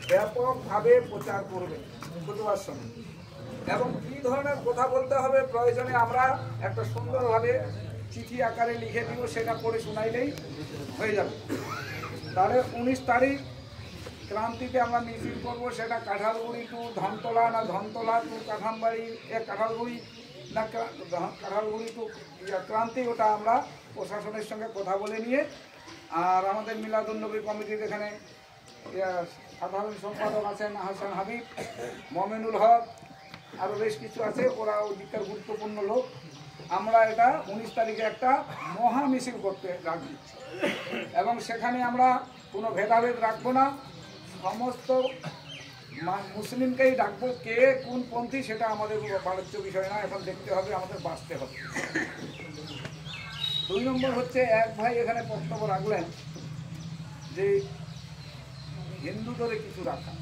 ব্যাপকভাবে প্রচার করবে খুতবার সময়। এবং কী ধরনের কথা বলতে হবে প্রয়োজনে আমরা একটা সুন্দরভাবে চিঠি আকারে লিখে দিব, সেটা পড়ে শোনাইলেই হয়ে যাবে। তাহলে 19 তারিখ ক্রান্তিতে আমরা মিছিল করবো। সেটা কাঁঠালগুড়ি টু ধনতলা না ধনতলা টু কাঠামবাড়ি, কাঁঠালগুড়ি না কাঁঠালগুড়ি টু ক্রান্তি, ওটা আমরা প্রশাসনের সঙ্গে কথা বলে নিয়ে, আর আমাদের মিলাদুন্নবী কমিটির এখানে সাধারণ সম্পাদক আছেন হাসান হাবিব, মমিনুল হক, আরও বেশ কিছু আছে, ওরা ওদিককার গুরুত্বপূর্ণ লোক। আমরা এটা 19 তারিখে একটা মহা মিছিল করতে রাখছি এবং সেখানে আমরা কোনো ভেদাভেদ রাখবো না, সমস্ত মুসলিমকেই ডাকবো। কে কোন পন্থী সেটা আমাদের বাণিজ্য বিষয় না, এখন দেখতে হবে, আমাদের বাঁচতে হবে। 2 নম্বর হচ্ছে, এক ভাই এখানে বক্তব্য রাখলেন যে হিন্দু ধরে কিছু রাখা,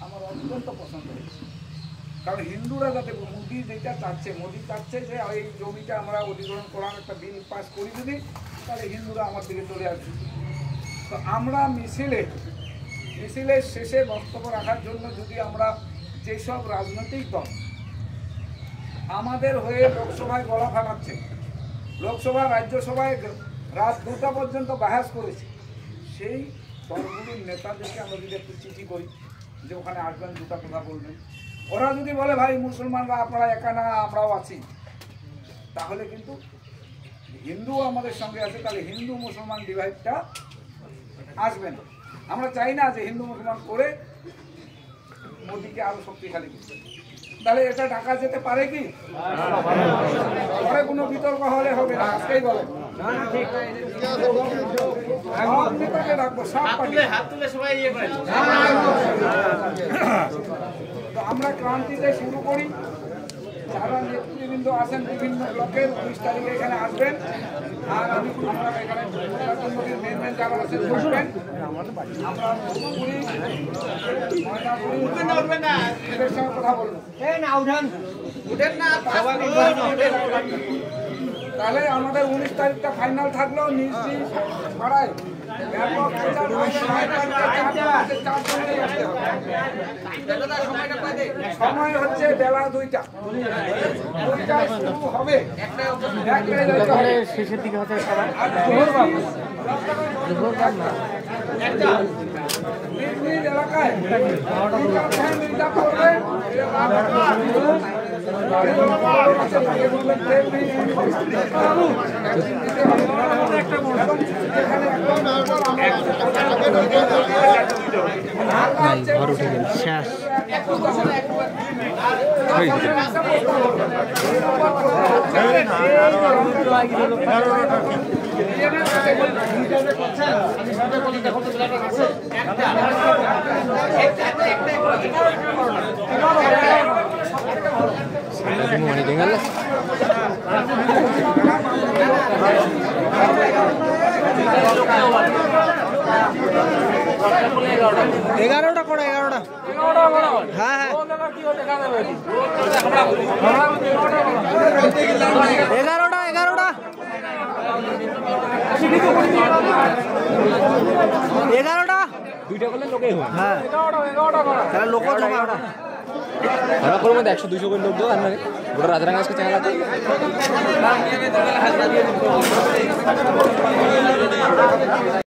আমার অত্যন্ত পছন্দ হয়েছে। কারণ হিন্দুরা যাতে, মোদি যেটা চাচ্ছে, মোদি চাচ্ছে যে এই জমিটা আমরা অধিগ্রহণ করার একটা বিল পাস করি যদি, তাহলে হিন্দুরা আমার দিকে চলে আসবে। তো আমরা মিছিলের শেষে বক্তব্য রাখার জন্য যদি আমরা যেসব রাজনৈতিক দল আমাদের হয়ে লোকসভায় গলা ফাটাচ্ছে, লোকসভা রাজ্যসভায় রাত 2টা পর্যন্ত বাহাস করেছে, সেই দলগুলির নেতাদেরকে আমরা যদি একটু চিঠি করি যে ওখানে আসবেন, 2টা কথা বলবেন। ওরা যদি বলে ভাই মুসলমানরা আপনারা একা না, আমরাও আছি, তাহলে কিন্তু হিন্দু আমাদের সঙ্গে আছে, তাহলে হিন্দু মুসলমান ডিভাইডটা আসবে না। আমরা চাই না যে হিন্দু মুসলমান করে মোদিকে আরো শক্তিশালী করতে। তাহলে এটা ঢাকা যেতে পারে কি? পরে কোনো বিতর্ক হলে হবে না, আজকেই বলে রাখবো সব তো আমরা ক্রান্তিতে শুরু করি। যারা নেতৃবৃন্দ আছেন বিভিন্ন ব্লকের 19 তারিখে এখানে আসবেন, আর আমরা এখানে মেন যারা আছেন বসবেন। আমরা এদের সঙ্গে কথা বলবো। তাহলে আমাদের 19 তারিখটা ফাইনাল থাকলো নিশ্চিত পাড়ায়। সময় হচ্ছে বেলা 2টা শুরু হবে, শেষের দিকে হতে এলাকায় ঘর উঠে গেল শেষ মনে গেল এগারোটা করে 11টা হ্যাঁ হ্যাঁ 11টা 2টা করলে লোকেই হয়। হ্যাঁ 11টা লোক আমার মধ্যে 100-200 করে লোক দেবো। আর গোটা রাজরাঙ্গা আজকে চ্যানেল আছে।